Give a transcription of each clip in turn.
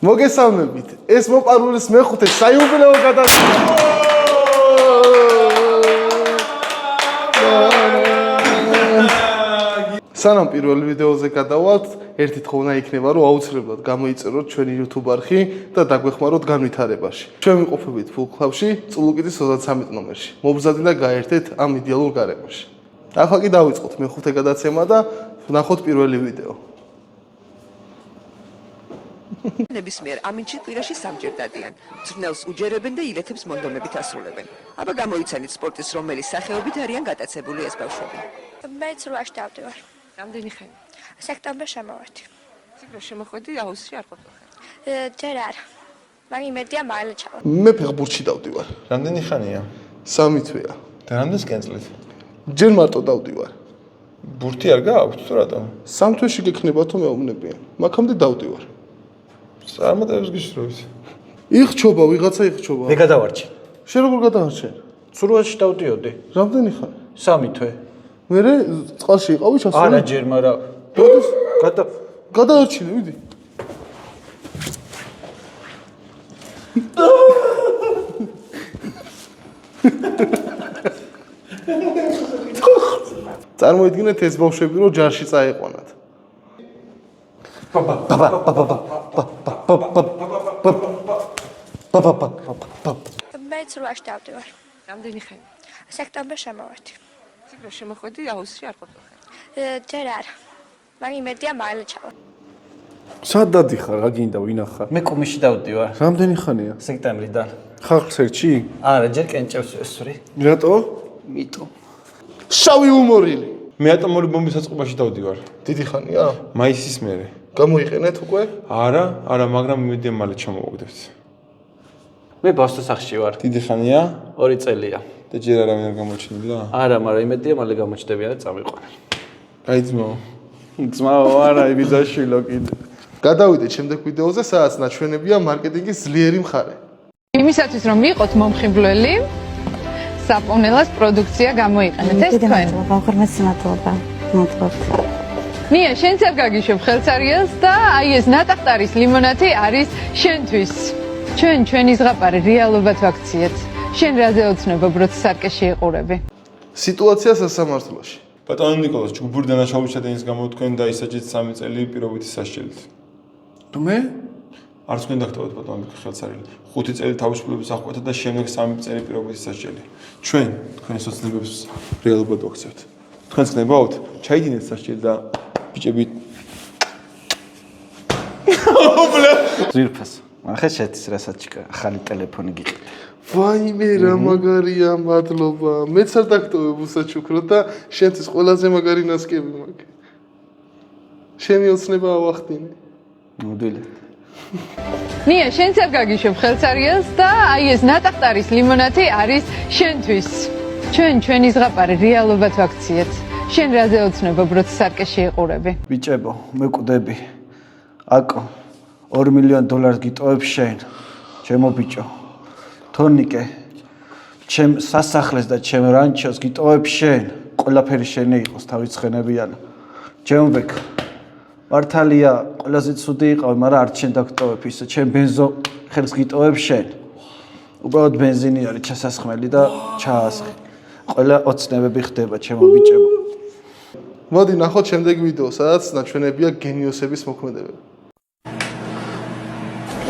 მოგესალმებით. ეს მოპარულის მეხუთე საიუბილეო გადაცემა. სანამ პირველ ვიდეოზე გადავალთ, ერთი თხოვნა იქნება, რომ აუცილებლად გამოიწეროთ ჩვენი YouTube არხი და დაგვეხმაროთ განვითარებაში. ჩვენ ვიმყოფებით ფულკლავში, წულუკიძის 33 ნომერში. მობრძადი და გაერთეთ ამ იდეალურ გარემოში. ახლა კი დავიწყოთ მეხუთე გადაცემა და ვნახოთ პირველი ვიდეო. ნებისმიერ ამინჩი კვირაში სამჯერ დადიან. ძრნელს უჯერებენ და ილეთებს მონდომებით ასრულებენ. აბა გამოიცანით სპორტის რომელი სახეობით არიან გატაცებული ეს ბავშვები. მეც 8-ში დავდივარ. რამდენი ხანი? სექტემბერში შემოვარდი. სიგრა შემოხვედი აუგუსტში არ ყოფილ ხარ. ჯერ არა. მაგრამ იმედია მალე ჩავა. მე ფეხბურთში დავდივარ. რამდენი ხანია? 3 თვეა. და რამდენს კენწლით? ჯერ მარტო დავდივარ. ბურთი არ გააქვთ თუ რატომ? 3 თვეში გექნება თუ მეუბნებიან. მაგამდე დავდივარ. წარმატებებს გისურვებთ. იხჩობა, ვიღაცა იხჩობა. მე გადავარჩი. შენ როგორ გადაარჩენ? ცურვაში დავდიოდი. რამდენი ხანი? 3 თვე. მერე წყალში იყავი ჩასული? არა ჯერ, მაგრამ როდის გადავარჩინე, ვიდი. წარმოიდგინეთ ეს ბავშვები რომ ჯარში წაიყვანათ. მეც 8-ში დავდივარ. რამდენი ხანი? სექტემბერში შემოვარდი. სიგრა შემოხვედი აუგუსტში არ ყოფილ ხარ. ჯერ არა. მაგრამ იმედია მალე ჩავა. სად დადიხარ, რა გინდა ვინახარ? მე კუმიში დავდივარ. რამდენი ხანია? სექტემბრიდან. ხალხს ერჩი? არა, ჯერ კენჭევს ვესვრი. რატო? მიტო. შავი უმორილი. მე ატომური ბომბის აწყობაში დავდივარ. დიდი ხანია? მაისის მერე. გამოიყენეთ უკვე? არა, მაგრამ იმედია მალე ჩამოვაგდებთ. მე ბავშთა სახლში ვარ. დიდი ხანია 2 წელია. და ჯერ არავინ არ გამოჩნილა? არა, მაგრამ იმედია მალე გამოჩნდებიან და წამიყვანენ. აი ძმაო. ძმაო, არა, იბიძაშვილო კიდე. გადავიდეთ შემდეგ ვიდეოზე, სადაც ნაჩვენებია მარკეტინგის ძლიერი მხარე. იმისათვის რომ იყოთ მომხიბვლელი, საპონელას პროდუქცია გამოიყენეთ. ეს თქვენ. მადლობა. ნია, შენც არ გაგიშვებ ხელცარიელს და აი ეს ნატახტარის ლიმონათი არის შენთვის. ჩვენი ზღაპარი რეალობად ვაქციეთ. შენ რაზე ოცნებ უბრალოდ სარკეში იყურები. სიტუაცია სასამართლოში. ბატონო ნიკოლას, ჯგუფური დანაშაულის ჩადენის გამო თქვენ დაისაჯეთ 3 წელი პირობითი სასჯელით. თუ მე? არც თქვენ დაგტოვეთ ბატონო ხელსარილი. 5 წელი თავისუფლების აღკვეთა და შემდეგ 3 წელი პირობითი სასჯელი. ჩვენ თქვენი სოცნებებს რეალობად ვაქცევთ. თქვენს გნებავთ, ჩაიდინეთ სასჯელი და ბიჭები ზირფას. ახლა შეთვის რასაც ახალი ტელეფონი გიყიდე. ვაიმე რა მაგარია, მადლობა. მეც არ დაგტოვებ უსაჩუქროდ და შენთვის ყველაზე მაგარი ნასკები მაქვს. შენი ოცნება ავახდინე. მოდვილე. ნია, შენც არ გაგიშვებ ხელცარიელს და აი ეს ნატახტარის ლიმონათი არის შენთვის. ჩვენი ზღაპარი რეალობად ვაქციეთ. შენ რაზე ოცნებ უბრალოდ სარკეში იყურები. ბიჭებო, მეკვდები. აკო, $2 მილიონ გიტოვებ შენ. ჩემო ბიჭო. თონიკე, ჩემ სასახლეს და ჩემ რანჩოს გიტოვებ შენ. ყველაფერი შენი იყოს, თავის ცხენებიან. ჯემბეკ. მართალია, ყველაზე ცუდი იყავი, მაგრამ არ შენ დაგტოვებ ისე. ჩემ ბენზო ხელს გიტოვებ შენ. უბრალოდ ბენზინი არის ჩასასხმელი და ჩაასხი. ყველა ოცნებები ხდება, ჩემო ბიჭებო. მოდი ნახოთ შემდეგ ვიდეო, სადაც ნაჩვენებია გენიოსების მოქმედებები.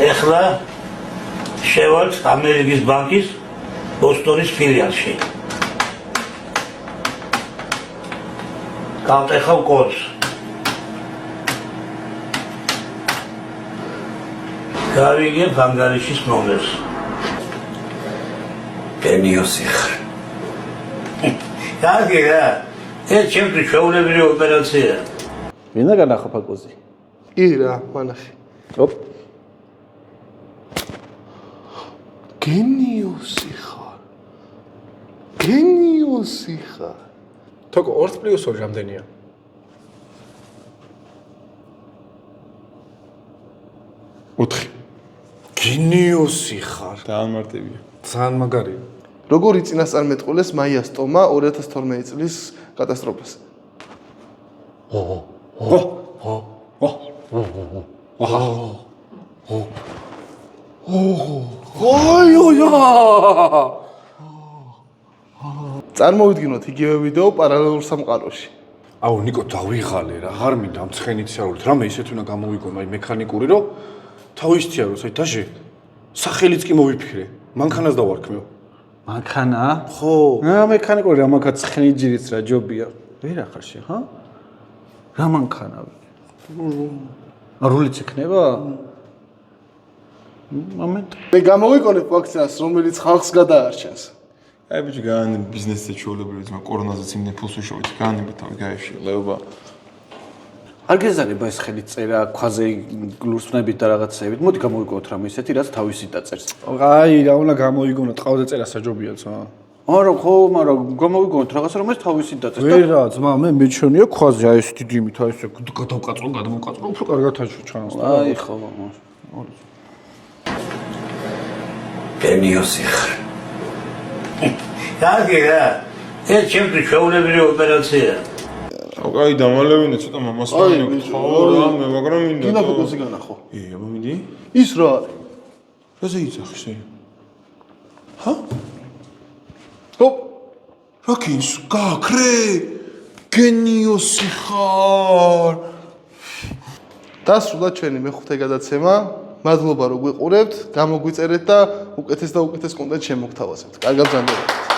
ეხლა შევალთ ამერიკის ბანკის ბოსტონის ფილიალში. გავტეხავ კოდს. გავიგებ ანგარიშის ნომერს. გენიოსი ხარ. კარგი რა. ეს ჩემთვის შეუძლებელი ოპერაციაა. ვინა განახო ფაკუზი? კი რა, მანახი. ოპ. გენიოსი ხარ. გენიოსი ხარ. თოკო 2+2 რამდენია? 4. გენიოსი ხარ. დაამარტებია. ძალიან მაგარია. როგორ იწინასწარმეტყველეს მაიას ტომა 2012 წლის კატასტროფაზე? წარმოვიდგინოთ იგივე ვიდეო პარალელურ სამყაროში. აუ ნიკო დავიღალე რა, არ მინდა ამ ცხენიციარულით. რამე ისეთ უნდა გამოვიგო, აი მექანიკური რომ თავისთია რომ საერთაშე სახელიც კი მოვიფიქრე. მანქანას დავარქმევ. მანქანა? ხო. რა მექანიკური რა მანქანა ცხენიჯირიც რა ჯობია. ვერ ახარ შე, ხა? რა მანქანა? რულიც იქნება? მომენტ. მე გამოვიყოლებ ვაქცინას, რომელიც ხალხს გადაარჩენს. აი ბიჭი გაანი ბიზნესზე ჩვეულებრივი ძმა კორონაზეც იმდენ ფულს უშოვით გაანები თავი გაეში ლეობა არ გეზარება ეს ხელით წერა ქვაზე გლურსნებით და რაღაცეებით მოდი გამოვიკოთ რამე ისეთი რაც თავისი დაწერს აი რა უნდა გამოვიგონოთ ყავზე წერა საჯობია ძმა არა ხო მაგრამ გამოვიგონოთ რაღაცა რომელიც თავისი დაწერს ვერ რა ძმა მე მეჩვენია ქვაზე აი ეს დიდი იმით აი ეს გადავკაწრო გადამოკაწრო უფრო კარგად ჩანს აი ხო გენიოსი ხარ დაგერა ეს ჩემთვის შეულებრივი ოპერაცია აი დამალევინე ცოტა მამას ვარ ხო რამე მაგრამ მინდა კინოფოკუსი განახო აბა მიდი ის რა არის რაზე იცახში ჰა ჰოპ რაკინს გაქრე გენიოსი ხარ დასრულა ჩვენი მეხუთე გადაცემა მადლობა რომ გვიყურებთ გამოგვიწერეთ და უკეთეს კონტენტს შემოგთავაზებთ კარგად ბრძანდებოდეთ